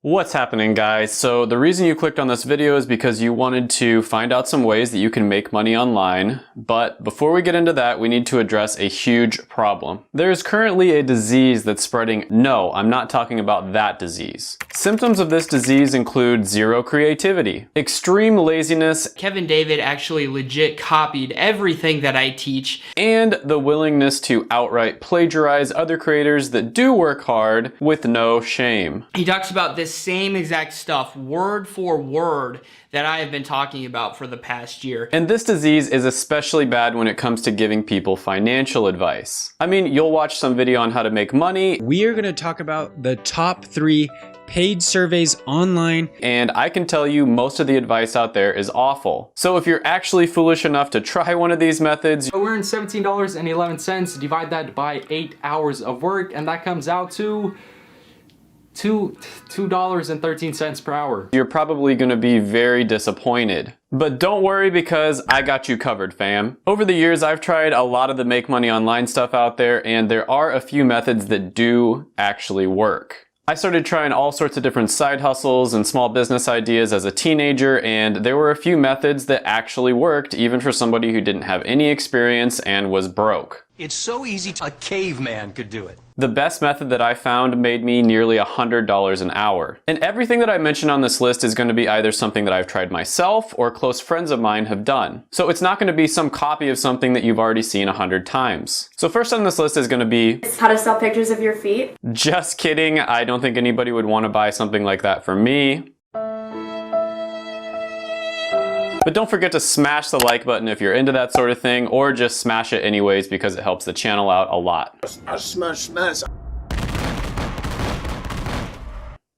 What's happening, guys? So the reason you clicked on this video is because you wanted to find out some ways that you can make money online. But before we get into that, we need to address a huge problem. There's currently a disease that's spreading. No, I'm not talking about that disease. Symptoms of this disease include zero creativity, extreme laziness, Kevin David actually legit copied everything that I teach, and the willingness to outright plagiarize other creators that do work hard with no shame. He talks about this same exact stuff, word for word, that I have been talking about for the past year. And this disease is especially bad when it comes to giving people financial advice. I mean, you'll watch some video on how to make money. We are going to talk about the top 3 paid surveys online. And I can tell you most of the advice out there is awful. So if you're actually foolish enough to try one of these methods, we're in $17.11, divide that by 8 hours of work, and that comes out to $2.13 per hour. You're probably going to be very disappointed. But don't worry, because I got you covered, fam. Over the years, I've tried a lot of the make money online stuff out there, and there are a few methods that do actually work. I started trying all sorts of different side hustles and small business ideas as a teenager, and there were a few methods that actually worked, even for somebody who didn't have any experience and was broke. It's so easy, a caveman could do it. The best method that I found made me nearly $100 an hour. And everything that I mentioned on this list is going to be either something that I've tried myself or close friends of mine have done. So it's not going to be some copy of something that you've already seen 100 times. So first on this list is going to be how to sell pictures of your feet. Just kidding. I don't think anybody would want to buy something like that from me. But don't forget to smash the like button if you're into that sort of thing, or just smash it anyways because it helps the channel out a lot. Smash.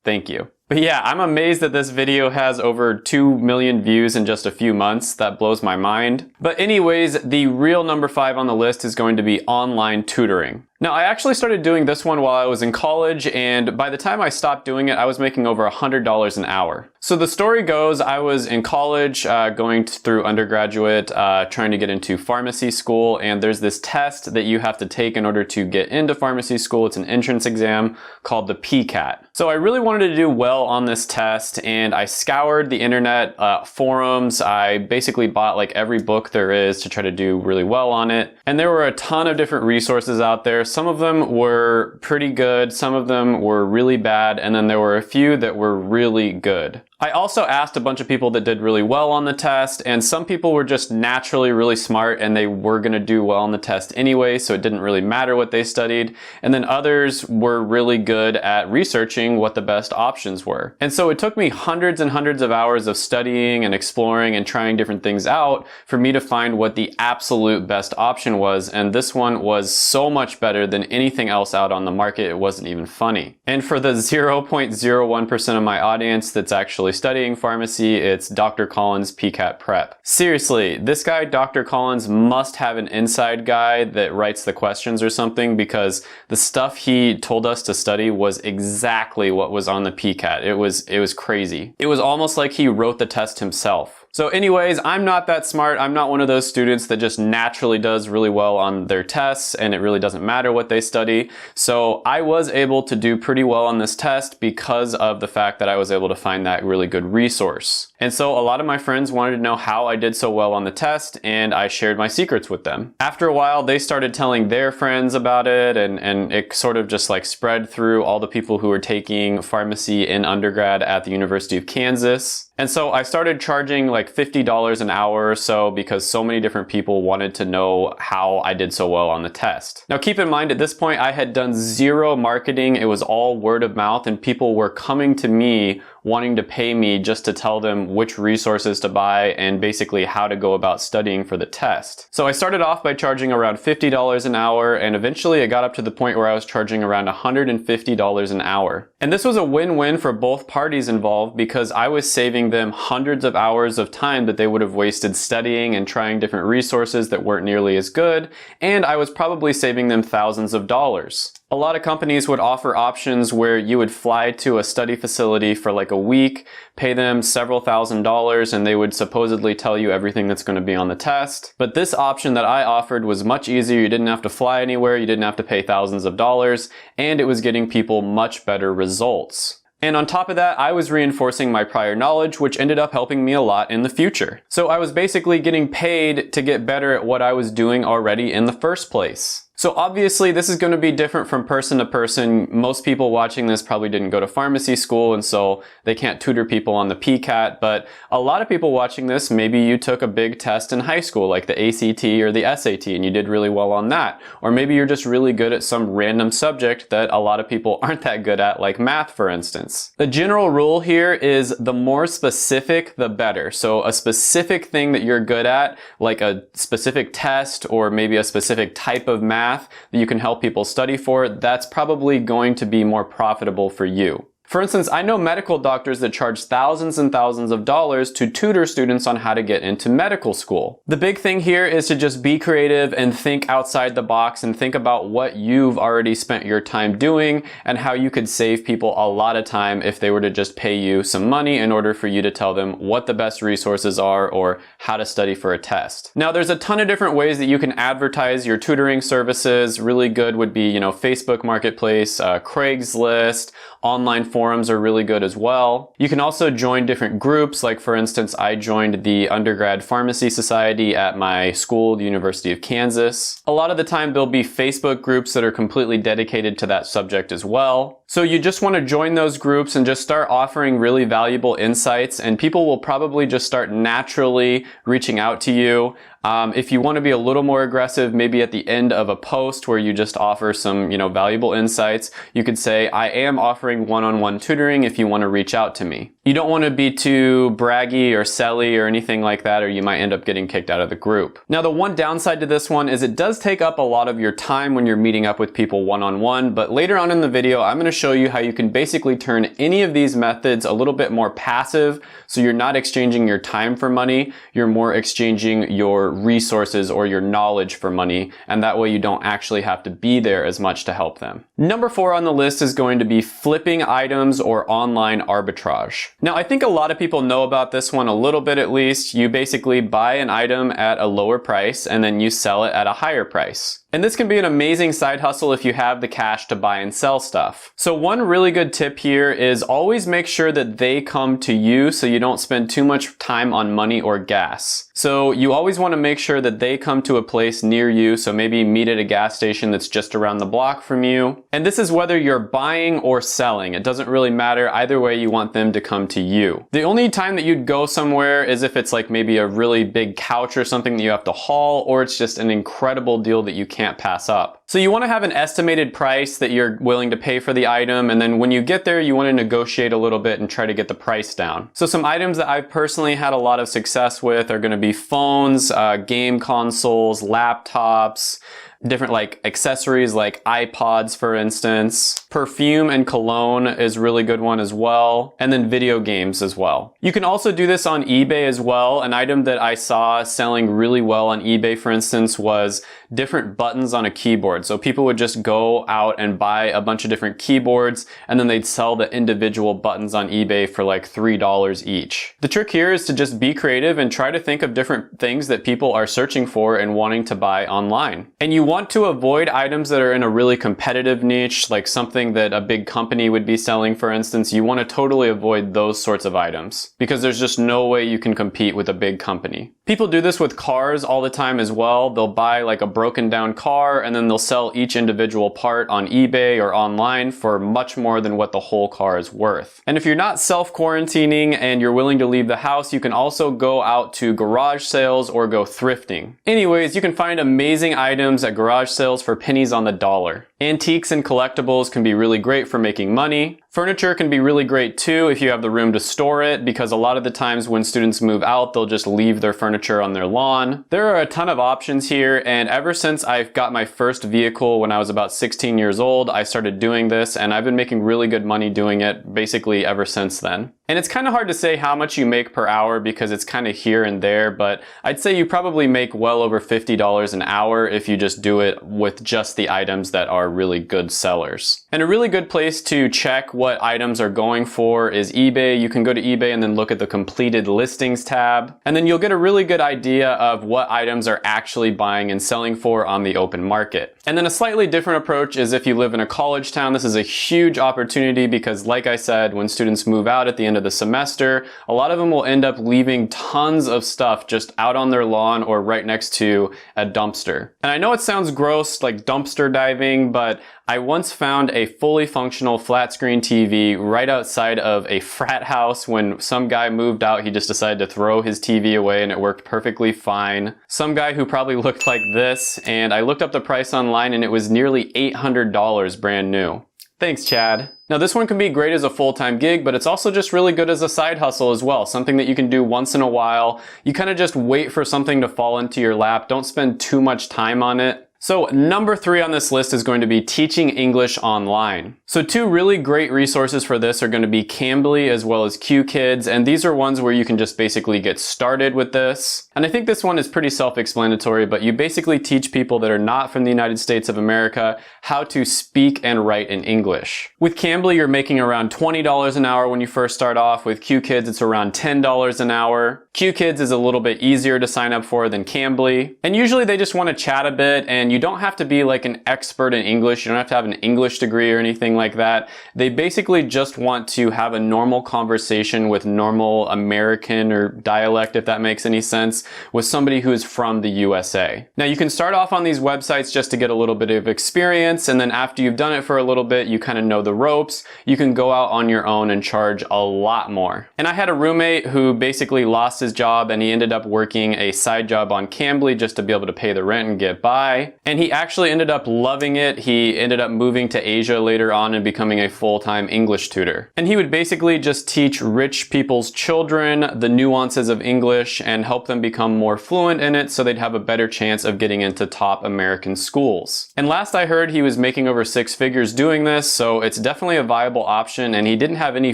Thank you. But yeah, I'm amazed that this video has over 2 million views in just a few months. That blows my mind. But anyways, the real number 5 on the list is going to be online tutoring. Now, I actually started doing this one while I was in college, and by the time I stopped doing it, I was making over $100 an hour. So the story goes, I was in college, going through undergraduate, trying to get into pharmacy school, and there's this test that you have to take in order to get into pharmacy school. It's an entrance exam called the PCAT. So I really wanted to do well on this test, and I scoured the internet forums. I basically bought like every book there is to try to do really well on it. And there were a ton of different resources out there. Some of them were pretty good, some of them were really bad, and then there were a few that were really good. I also asked a bunch of people that did really well on the test, and some people were just naturally really smart and they were going to do well on the test anyway, so it didn't really matter what they studied. And then others were really good at researching what the best options were. And so it took me hundreds and hundreds of hours of studying and exploring and trying different things out for me to find what the absolute best option was, and this one was so much better than anything else out on the market. It wasn't even funny. And for the 0.01% of my audience that's actually studying pharmacy, it's Dr. Collins PCAT Prep. Seriously, this guy, Dr. Collins, must have an inside guy that writes the questions or something, because the stuff he told us to study was exactly what was on the PCAT. It was crazy. It was almost like he wrote the test himself. So anyways, I'm not that smart. I'm not one of those students that just naturally does really well on their tests and it really doesn't matter what they study. So I was able to do pretty well on this test because of the fact that I was able to find that really good resource. And so a lot of my friends wanted to know how I did so well on the test, and I shared my secrets with them. After a while, they started telling their friends about it, and it sort of just like spread through all the people who were taking pharmacy in undergrad at the University of Kansas. And so I started charging like $50 an hour or so because so many different people wanted to know how I did so well on the test. Now keep in mind, at this point I had done zero marketing. It was all word of mouth, and people were coming to me wanting to pay me just to tell them which resources to buy and basically how to go about studying for the test. So I started off by charging around $50 an hour, and eventually it got up to the point where I was charging around $150 an hour. And this was a win-win for both parties involved, because I was saving them hundreds of hours of time that they would have wasted studying and trying different resources that weren't nearly as good, and I was probably saving them thousands of dollars. A lot of companies would offer options where you would fly to a study facility for like a week, pay them several $1,000s, and they would supposedly tell you everything that's going to be on the test. But this option that I offered was much easier. You didn't have to fly anywhere, you didn't have to pay thousands of dollars, and it was getting people much better results. And on top of that, I was reinforcing my prior knowledge, which ended up helping me a lot in the future. So I was basically getting paid to get better at what I was doing already in the first place. So obviously this is going to be different from person to person. Most people watching this probably didn't go to pharmacy school, and so they can't tutor people on the PCAT, but a lot of people watching this, maybe you took a big test in high school like the ACT or the SAT and you did really well on that. Or maybe you're just really good at some random subject that a lot of people aren't that good at, like math for instance. The general rule here is the more specific, the better. So a specific thing that you're good at, like a specific test or maybe a specific type of math that you can help people study for, that's probably going to be more profitable for you. For instance, I know medical doctors that charge thousands and thousands of dollars to tutor students on how to get into medical school. The big thing here is to just be creative and think outside the box and think about what you've already spent your time doing and how you could save people a lot of time if they were to just pay you some money in order for you to tell them what the best resources are or how to study for a test. Now, there's a ton of different ways that you can advertise your tutoring services. Really good would be, Facebook Marketplace, Craigslist, online forums are really good as well. You can also join different groups. Like for instance, I joined the Undergrad Pharmacy Society at my school, the University of Kansas. A lot of the time there'll be Facebook groups that are completely dedicated to that subject as well. So you just want to join those groups and just start offering really valuable insights, and people will probably just start naturally reaching out to you. If you want to be a little more aggressive, maybe at the end of a post where you just offer some, valuable insights, you could say, I am offering one-on-one tutoring if you want to reach out to me. You don't want to be too braggy or selly or anything like that, or you might end up getting kicked out of the group. Now, the one downside to this one is it does take up a lot of your time when you're meeting up with people one-on-one, but later on in the video, I'm going to show you how you can basically turn any of these methods a little bit more passive, so you're not exchanging your time for money, you're more exchanging your resources or your knowledge for money, and that way you don't actually have to be there as much to help them. Number 4 on the list is going to be flipping items or online arbitrage. Now, I think a lot of people know about this one a little bit at least. You basically buy an item at a lower price and then you sell it at a higher price. And this can be an amazing side hustle if you have the cash to buy and sell stuff. So one really good tip here is always make sure that they come to you so you don't spend too much time on money or gas. So you always want to make sure that they come to a place near you, so maybe meet at a gas station that's just around the block from you. And this is whether you're buying or selling. It doesn't really matter. Either way, you want them to come to you. The only time that you'd go somewhere is if it's like maybe a really big couch or something that you have to haul, or it's just an incredible deal that you can't pass up. So you want to have an estimated price that you're willing to pay for the item, and then when you get there, you want to negotiate a little bit and try to get the price down. So some items that I've personally had a lot of success with are going to be phones, game consoles, laptops, different like accessories like iPods, for instance. Perfume and cologne is a really good one as well. And then video games as well. You can also do this on eBay as well. An item that I saw selling really well on eBay, for instance, was different buttons on a keyboard. So people would just go out and buy a bunch of different keyboards, and then they'd sell the individual buttons on eBay for like $3 each. The trick here is to just be creative and try to think of different things that people are searching for and wanting to buy online. And you want to avoid items that are in a really competitive niche, like something that a big company would be selling, for instance. You want to totally avoid those sorts of items because there's just no way you can compete with a big company. People do this with cars all the time as well. They'll buy like a broken down car and then they'll sell each individual part on eBay or online for much more than what the whole car is worth. And if you're not self-quarantining and you're willing to leave the house, you can also go out to garage sales or go thrifting. Anyways, you can find amazing items at garage sales for pennies on the dollar. Antiques and collectibles can be really great for making money. Furniture can be really great too if you have the room to store it, because a lot of the times when students move out, they'll just leave their furniture on their lawn. There are a ton of options here, and ever since I got my first vehicle when I was about 16 years old, I started doing this, and I've been making really good money doing it basically ever since then. And it's kind of hard to say how much you make per hour because it's kind of here and there, but I'd say you probably make well over $50 an hour if you just do it with just the items that are really good sellers. And a really good place to check what items are going for is eBay. You can go to eBay and then look at the completed listings tab, and then you'll get a really good idea of what items are actually buying and selling for on the open market. And then a slightly different approach is if you live in a college town. This is a huge opportunity because, like I said, when students move out at the end of the semester, a lot of them will end up leaving tons of stuff just out on their lawn or right next to a dumpster. And I know it sounds gross, like dumpster diving, but I once found a fully functional flat screen TV right outside of a frat house. When some guy moved out, he just decided to throw his TV away and it worked perfectly fine. Some guy who probably looked like this, and I looked up the price online and it was nearly $800 brand new. Thanks, Chad. Now this one can be great as a full-time gig, but it's also just really good as a side hustle as well. Something that you can do once in a while. You kind of just wait for something to fall into your lap. Don't spend too much time on it. So number 3 on this list is going to be teaching English online. So 2 really great resources for this are going to be Cambly as well as QKids, and these are ones where you can just basically get started with this. And I think this one is pretty self-explanatory, but you basically teach people that are not from the United States of America how to speak and write in English. With Cambly, you're making around $20 an hour when you first start off. With QKids, it's around $10 an hour. QKids is a little bit easier to sign up for than Cambly. And usually they just want to chat a bit, and you don't have to be like an expert in English. You don't have to have an English degree or anything like that. They basically just want to have a normal conversation with normal American or dialect, if that makes any sense, with somebody who is from the USA. Now you can start off on these websites just to get a little bit of experience, and then after you've done it for a little bit, you kind of know the ropes, you can go out on your own and charge a lot more. And I had a roommate who basically lost his job and he ended up working a side job on Cambly just to be able to pay the rent and get by. And he actually ended up loving it. He ended up moving to Asia later on and becoming a full-time English tutor. And he would basically just teach rich people's children the nuances of English and help them become more fluent in it so they'd have a better chance of getting into top American schools. And last I heard, he was making over 6 figures doing this, so it's definitely a viable option, and he didn't have any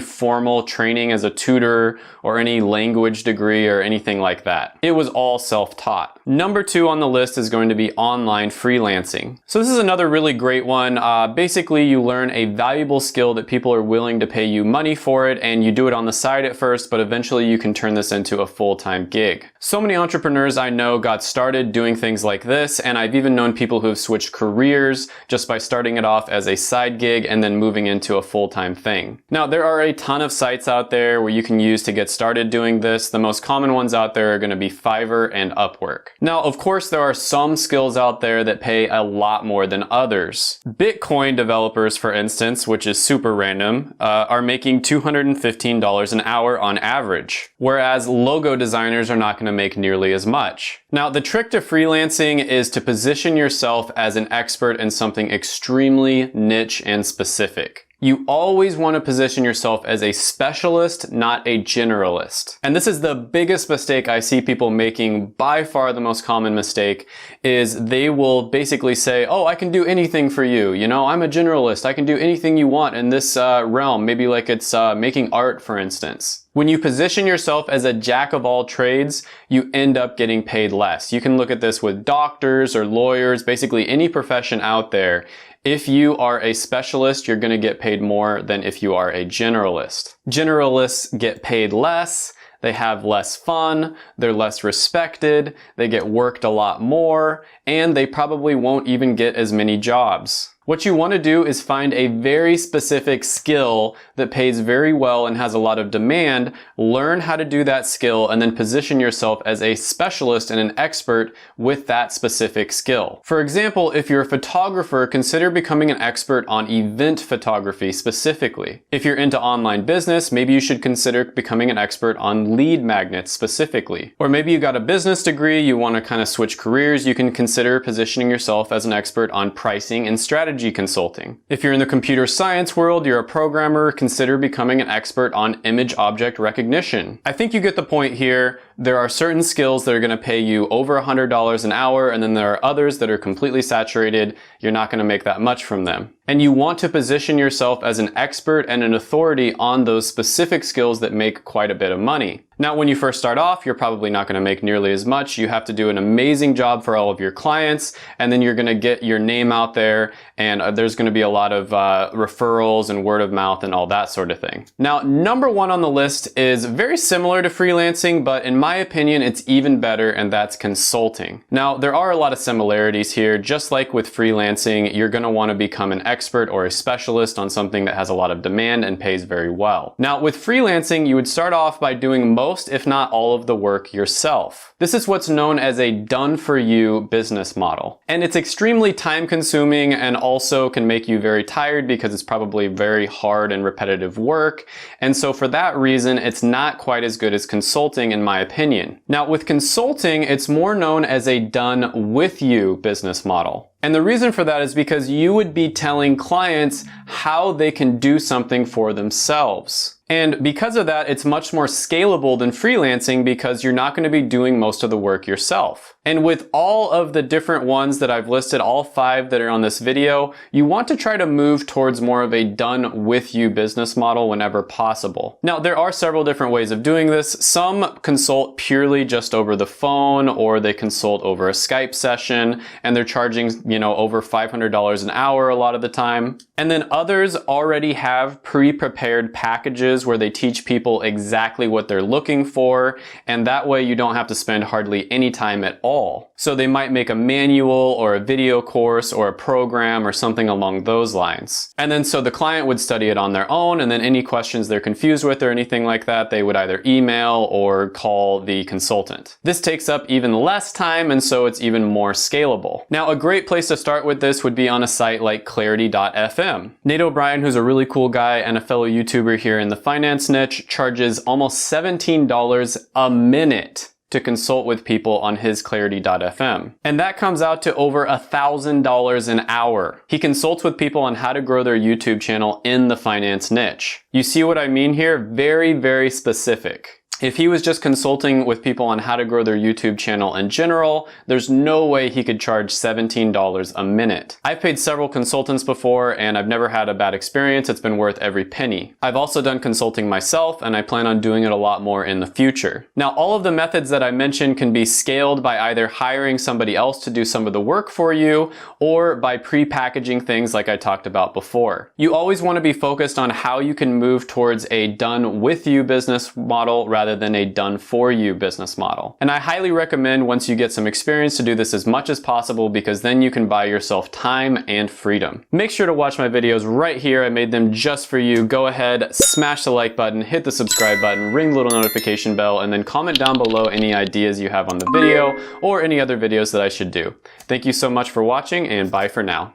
formal training as a tutor or any language degree or anything like that. It was all self-taught. Number 2 on the list is going to be online freelancing. So this is another really great one. Basically, you learn a valuable skill that people are willing to pay you money for it, and you do it on the side at first, but eventually you can turn this into a full-time gig. So many entrepreneurs I know got started doing things like this, and I've even known people who have switched careers just by starting it off as a side gig and then moving into a full-time thing. Now, there are a ton of sites out there where you can use to get started doing this. The most common ones out there are going to be Fiverr and Upwork. Now, of course, there are some skills out there that pay a lot more than others. Bitcoin developers, for instance, which is super random, are making $215 an hour on average, whereas logo designers are not going to make nearly as much. Now, the trick to freelancing is to position yourself as an expert in something extremely niche and specific. You always want to position yourself as a specialist, not a generalist. And this is the biggest mistake I see people making. By far the most common mistake is they will basically say, oh, I can do anything for you. You know, I'm a generalist. I can do anything you want in this realm. Maybe like it's making art, for instance. When you position yourself as a jack of all trades, you end up getting paid less. You can look at this with doctors or lawyers, basically any profession out there. If you are a specialist, you're going to get paid more than if you are a generalist. Generalists get paid less, they have less fun, they're less respected, they get worked a lot more, and they probably won't even get as many jobs. What you want to do is find a very specific skill that pays very well and has a lot of demand, learn how to do that skill, and then position yourself as a specialist and an expert with that specific skill. For example, if you're a photographer, consider becoming an expert on event photography specifically. If you're into online business, maybe you should consider becoming an expert on lead magnets specifically. Or maybe you got a business degree, you want to kind of switch careers, you can consider positioning yourself as an expert on pricing and strategy strategy consulting. If you're in the computer science world, you're a programmer, consider becoming an expert on image object recognition. I think you get the point here. There are certain skills that are going to pay you over $100 an hour, and then there are others that are completely saturated. You're not going to make that much from them. And you want to position yourself as an expert and an authority on those specific skills that make quite a bit of money. Now, when you first start off, you're probably not going to make nearly as much. You have to do an amazing job for all of your clients, and then you're going to get your name out there, and there's going to be a lot of referrals and word of mouth and all that sort of thing. Now, number one on the list is very similar to freelancing, but in my opinion, it's even better, and that's consulting. Now, there are a lot of similarities here. Just like with freelancing, you're going to want to become an expert or a specialist on something that has a lot of demand and pays very well. Now, with freelancing, you would start off by doing most, if not all, of the work yourself. This is what's known as a done-for-you business model. And it's extremely time-consuming and also can make you very tired because it's probably very hard and repetitive work. And so for that reason, it's not quite as good as consulting, in my opinion. Now, with consulting, it's more known as a done-with-you business model. And the reason for that is because you would be telling clients how they can do something for themselves. And because of that, it's much more scalable than freelancing because you're not going to be doing most of the work yourself. And with all of the different ones that I've listed, all 5 that are on this video, you want to try to move towards more of a done-with-you business model whenever possible. Now, there are several different ways of doing this. Some consult purely just over the phone, or they consult over a Skype session, and they're charging, over $500 an hour a lot of the time. And then others already have pre-prepared packages where they teach people exactly what they're looking for, and that way you don't have to spend hardly any time at all. So they might make a manual or a video course or a program or something along those lines. And then so the client would study it on their own, and then any questions they're confused with or anything like that, they would either email or call the consultant. This takes up even less time, and so it's even more scalable. Now, a great place to start with this would be on a site like Clarity.fm. Nate O'Brien, who's a really cool guy and a fellow YouTuber here in the finance niche, charges almost $17 a minute to consult with people on his Clarity.fm. And that comes out to over $1,000 an hour. He consults with people on how to grow their YouTube channel in the finance niche. You see what I mean here? Very, very specific. If he was just consulting with people on how to grow their YouTube channel in general, there's no way he could charge $17 a minute. I've paid several consultants before, and I've never had a bad experience. It's been worth every penny. I've also done consulting myself, and I plan on doing it a lot more in the future. Now, all of the methods that I mentioned can be scaled by either hiring somebody else to do some of the work for you, or by pre-packaging things like I talked about before. You always want to be focused on how you can move towards a done-with-you business model rather than a done-for-you business model. And I highly recommend, once you get some experience, to do this as much as possible, because then you can buy yourself time and freedom. Make sure to watch my videos right here. I made them just for you. Go ahead, smash the like button, hit the subscribe button, ring the little notification bell, and then comment down below any ideas you have on the video or any other videos that I should do. Thank you so much for watching, and bye for now.